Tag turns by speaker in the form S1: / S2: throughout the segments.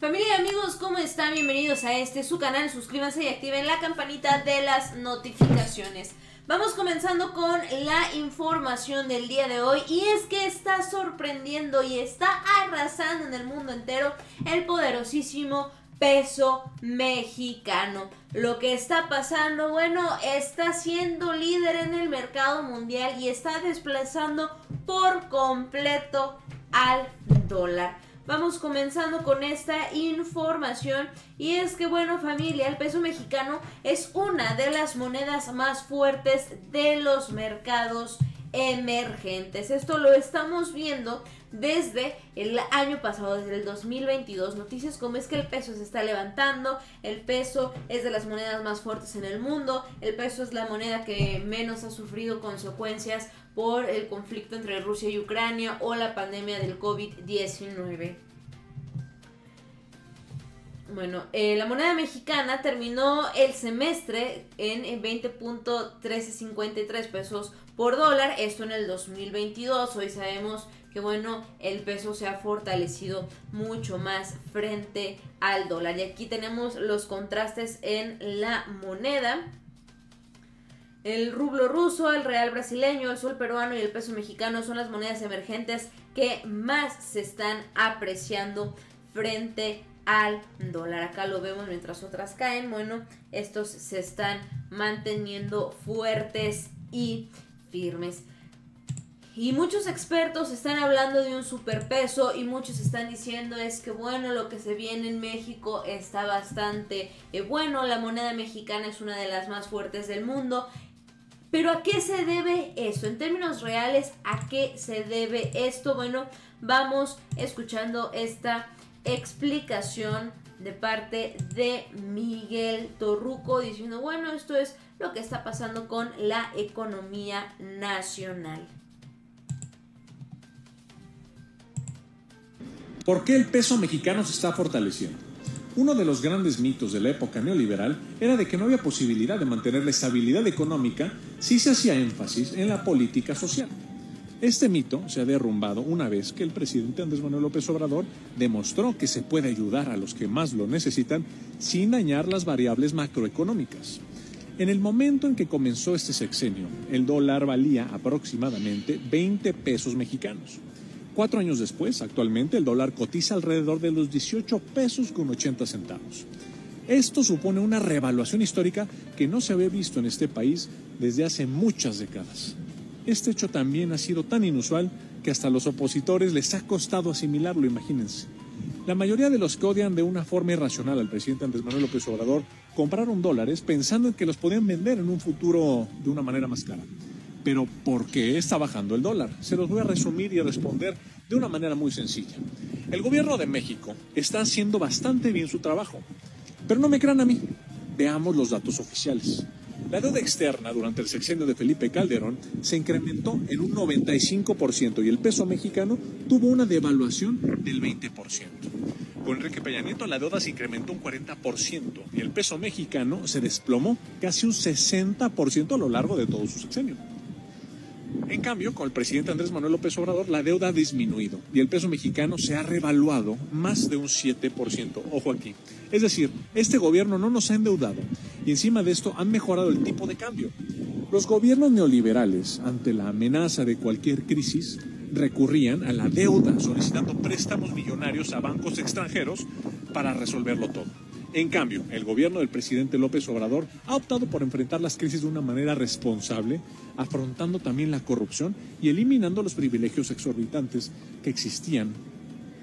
S1: Familia y amigos, ¿cómo están? Bienvenidos a su canal, suscríbanse y activen la campanita de las notificaciones. Vamos comenzando con la información del día de hoy, y es que está sorprendiendo y está arrasando en el mundo entero el poderosísimo peso mexicano. Lo que está pasando, bueno, está siendo líder en el mercado mundial y está desplazando por completo al dólar. Vamos comenzando con esta información, y es que, bueno, familia, el peso mexicano es una de las monedas más fuertes de los mercados emergentes. Esto lo estamos viendo desde el año pasado, desde el 2022. Noticias como es que el peso se está levantando, el peso es de las monedas más fuertes en el mundo, el peso es la moneda que menos ha sufrido consecuencias por el conflicto entre Rusia y Ucrania o la pandemia del COVID-19. Bueno, la moneda mexicana terminó el semestre en 20.1353 pesos por dólar, esto en el 2022. Hoy sabemos que, bueno, el peso se ha fortalecido mucho más frente al dólar. Y aquí tenemos los contrastes en la moneda. El rublo ruso, el real brasileño, el sol peruano y el peso mexicano son las monedas emergentes que más se están apreciando frente al dólar. Acá lo vemos mientras otras caen. Bueno, estos se están manteniendo fuertes y firmes. Y muchos expertos están hablando de un superpeso, y muchos están diciendo es que, bueno, lo que se viene en México está bastante bueno. La moneda mexicana es una de las más fuertes del mundo. ¿Pero a qué se debe esto? En términos reales, ¿a qué se debe esto? Bueno, vamos escuchando esta explicación de parte de Miguel Torruco, diciendo, bueno, esto es lo que está pasando con la economía nacional.
S2: ¿Por qué el peso mexicano se está fortaleciendo? Uno de los grandes mitos de la época neoliberal era de que no había posibilidad de mantener la estabilidad económica si se hacía énfasis en la política social. Este mito se ha derrumbado una vez que el presidente Andrés Manuel López Obrador demostró que se puede ayudar a los que más lo necesitan sin dañar las variables macroeconómicas. En el momento en que comenzó este sexenio, el dólar valía aproximadamente 20 pesos mexicanos. 4 años después, actualmente el dólar cotiza alrededor de los 18 pesos con 80 centavos. Esto supone una revaluación histórica que no se había visto en este país desde hace muchas décadas. Este hecho también ha sido tan inusual que hasta a los opositores les ha costado asimilarlo, imagínense. La mayoría de los que odian de una forma irracional al presidente Andrés Manuel López Obrador compraron dólares pensando en que los podían vender en un futuro de una manera más cara. Pero ¿por qué está bajando el dólar? Se los voy a resumir y responder de una manera muy sencilla. El gobierno de México está haciendo bastante bien su trabajo. Pero no me crean a mí. Veamos los datos oficiales. La deuda externa durante el sexenio de Felipe Calderón se incrementó en un 95% y el peso mexicano tuvo una devaluación del 20%. Con Enrique Peña Nieto la deuda se incrementó un 40% y el peso mexicano se desplomó casi un 60% a lo largo de todo su sexenio. En cambio, con el presidente Andrés Manuel López Obrador, la deuda ha disminuido y el peso mexicano se ha revaluado más de un 7%. Ojo aquí. Es decir, este gobierno no nos ha endeudado y encima de esto han mejorado el tipo de cambio. Los gobiernos neoliberales, ante la amenaza de cualquier crisis, recurrían a la deuda, solicitando préstamos millonarios a bancos extranjeros para resolverlo todo. En cambio, el gobierno del presidente López Obrador ha optado por enfrentar las crisis de una manera responsable, afrontando también la corrupción y eliminando los privilegios exorbitantes que existían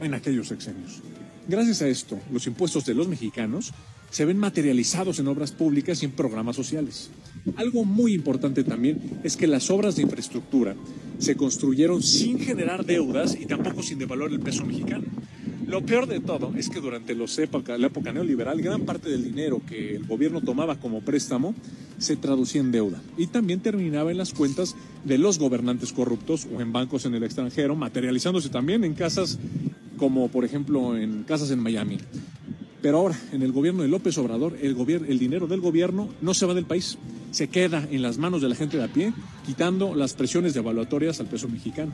S2: en aquellos sexenios. Gracias a esto, los impuestos de los mexicanos se ven materializados en obras públicas y en programas sociales. Algo muy importante también es que las obras de infraestructura se construyeron sin generar deudas y tampoco sin devaluar el peso mexicano. Lo peor de todo es que durante la época neoliberal, gran parte del dinero que el gobierno tomaba como préstamo se traducía en deuda y también terminaba en las cuentas de los gobernantes corruptos o en bancos en el extranjero, materializándose también en casas como, por ejemplo, en casas en Miami. Pero ahora, en el gobierno de López Obrador, el dinero del gobierno no se va del país, se queda en las manos de la gente de a pie, quitando las presiones devaluatorias al peso mexicano.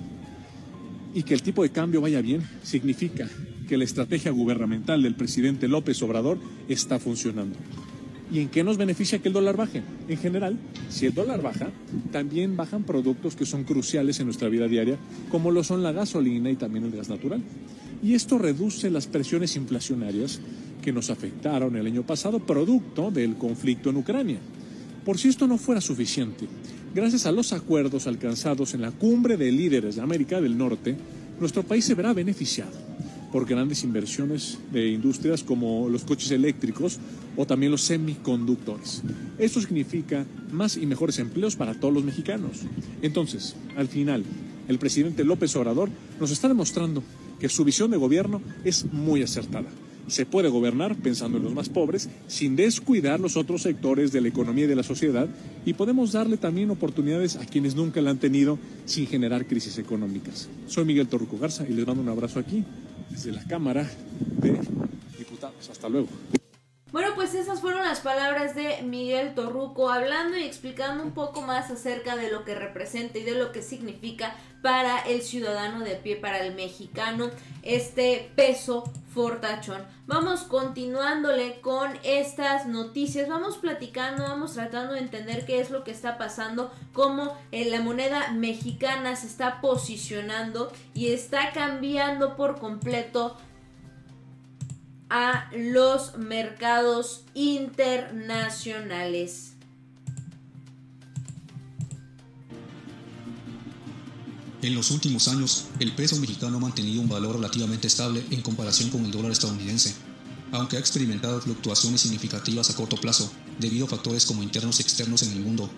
S2: Y que el tipo de cambio vaya bien significa que la estrategia gubernamental del presidente López Obrador está funcionando. ¿Y en qué nos beneficia que el dólar baje? En general, si el dólar baja, también bajan productos que son cruciales en nuestra vida diaria, como lo son la gasolina y también el gas natural. Y esto reduce las presiones inflacionarias que nos afectaron el año pasado, producto del conflicto en Ucrania. Por si esto no fuera suficiente, gracias a los acuerdos alcanzados en la cumbre de líderes de América del Norte, nuestro país se verá beneficiado por grandes inversiones de industrias como los coches eléctricos o también los semiconductores. Esto significa más y mejores empleos para todos los mexicanos. Entonces, al final, el presidente López Obrador nos está demostrando que su visión de gobierno es muy acertada. Se puede gobernar pensando en los más pobres, sin descuidar los otros sectores de la economía y de la sociedad, y podemos darle también oportunidades a quienes nunca la han tenido sin generar crisis económicas. Soy Miguel Torruco Garza y les mando un abrazo aquí, desde la Cámara de Diputados. Hasta luego.
S1: Bueno, pues esas fueron las palabras de Miguel Torruco, hablando y explicando un poco más acerca de lo que representa y de lo que significa para el ciudadano de a pie, para el mexicano, este peso fortachón. Vamos continuándole con estas noticias, vamos platicando, vamos tratando de entender qué es lo que está pasando, cómo la moneda mexicana se está posicionando y está cambiando por completo a los mercados internacionales.
S3: En los últimos años, el peso mexicano ha mantenido un valor relativamente estable en comparación con el dólar estadounidense, aunque ha experimentado fluctuaciones significativas a corto plazo, debido a factores como internos y externos en el mundo,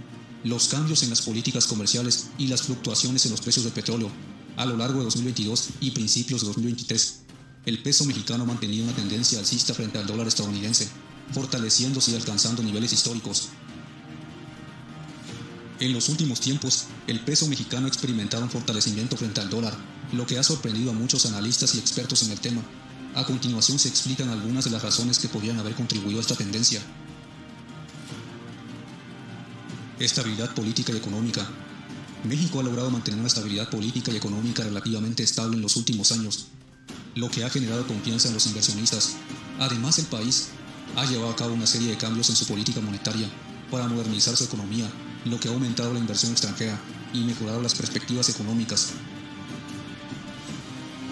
S3: los cambios en las políticas comerciales y las fluctuaciones en los precios del petróleo. A lo largo de 2022 y principios de 2023, el peso mexicano ha mantenido una tendencia alcista frente al dólar estadounidense, fortaleciéndose y alcanzando niveles históricos. En los últimos tiempos, el peso mexicano ha experimentado un fortalecimiento frente al dólar, lo que ha sorprendido a muchos analistas y expertos en el tema. A continuación se explican algunas de las razones que podrían haber contribuido a esta tendencia. Estabilidad política y económica. México ha logrado mantener una estabilidad política y económica relativamente estable en los últimos años, lo que ha generado confianza en los inversionistas. Además, el país ha llevado a cabo una serie de cambios en su política monetaria para modernizar su economía, lo que ha aumentado la inversión extranjera y mejorado las perspectivas económicas.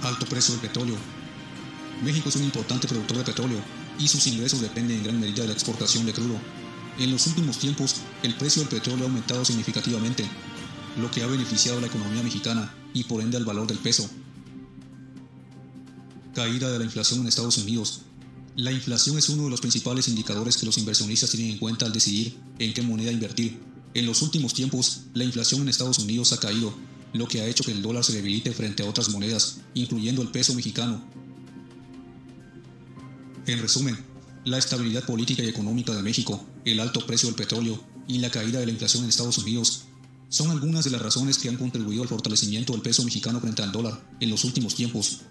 S3: Alto precio del petróleo. México es un importante productor de petróleo y sus ingresos dependen en gran medida de la exportación de crudo. En los últimos tiempos, el precio del petróleo ha aumentado significativamente, lo que ha beneficiado a la economía mexicana y por ende al valor del peso. Caída de la inflación en Estados Unidos. La inflación es uno de los principales indicadores que los inversionistas tienen en cuenta al decidir en qué moneda invertir. En los últimos tiempos, la inflación en Estados Unidos ha caído, lo que ha hecho que el dólar se debilite frente a otras monedas, incluyendo el peso mexicano. En resumen, la estabilidad política y económica de México, el alto precio del petróleo y la caída de la inflación en Estados Unidos son algunas de las razones que han contribuido al fortalecimiento del peso mexicano frente al dólar en los últimos tiempos.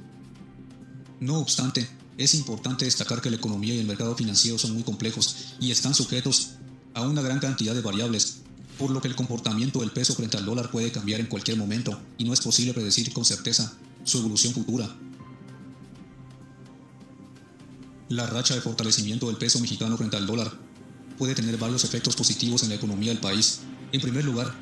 S3: No obstante, es importante destacar que la economía y el mercado financiero son muy complejos y están sujetos a una gran cantidad de variables, por lo que el comportamiento del peso frente al dólar puede cambiar en cualquier momento y no es posible predecir con certeza su evolución futura. La racha de fortalecimiento del peso mexicano frente al dólar puede tener varios efectos positivos en la economía del país. En primer lugar,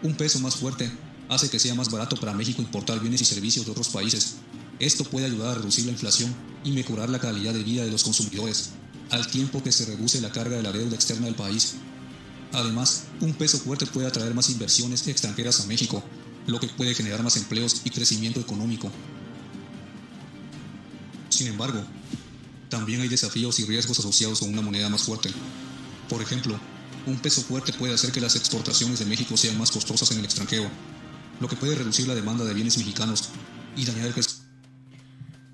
S3: un peso más fuerte hace que sea más barato para México importar bienes y servicios de otros países. Esto puede ayudar a reducir la inflación y mejorar la calidad de vida de los consumidores, al tiempo que se reduce la carga de la deuda externa del país. Además, un peso fuerte puede atraer más inversiones extranjeras a México, lo que puede generar más empleos y crecimiento económico. Sin embargo, también hay desafíos y riesgos asociados con una moneda más fuerte. Por ejemplo, un peso fuerte puede hacer que las exportaciones de México sean más costosas en el extranjero, lo que puede reducir la demanda de bienes mexicanos y dañar el crecimiento.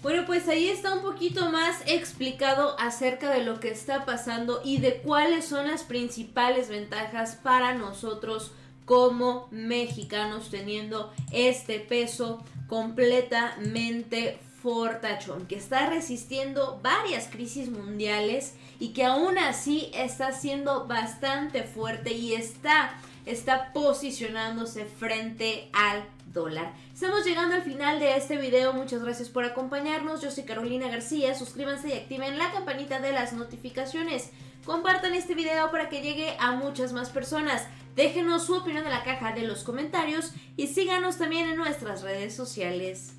S1: Bueno, pues ahí está un poquito más explicado acerca de lo que está pasando y de cuáles son las principales ventajas para nosotros como mexicanos teniendo este peso completamente fortachón, que está resistiendo varias crisis mundiales y que aún así está siendo bastante fuerte y está está posicionándose frente al dólar. Estamos llegando al final de este video, muchas gracias por acompañarnos. Yo soy Carolina García, suscríbanse y activen la campanita de las notificaciones. Compartan este video para que llegue a muchas más personas. Déjenos su opinión en la caja de los comentarios y síganos también en nuestras redes sociales.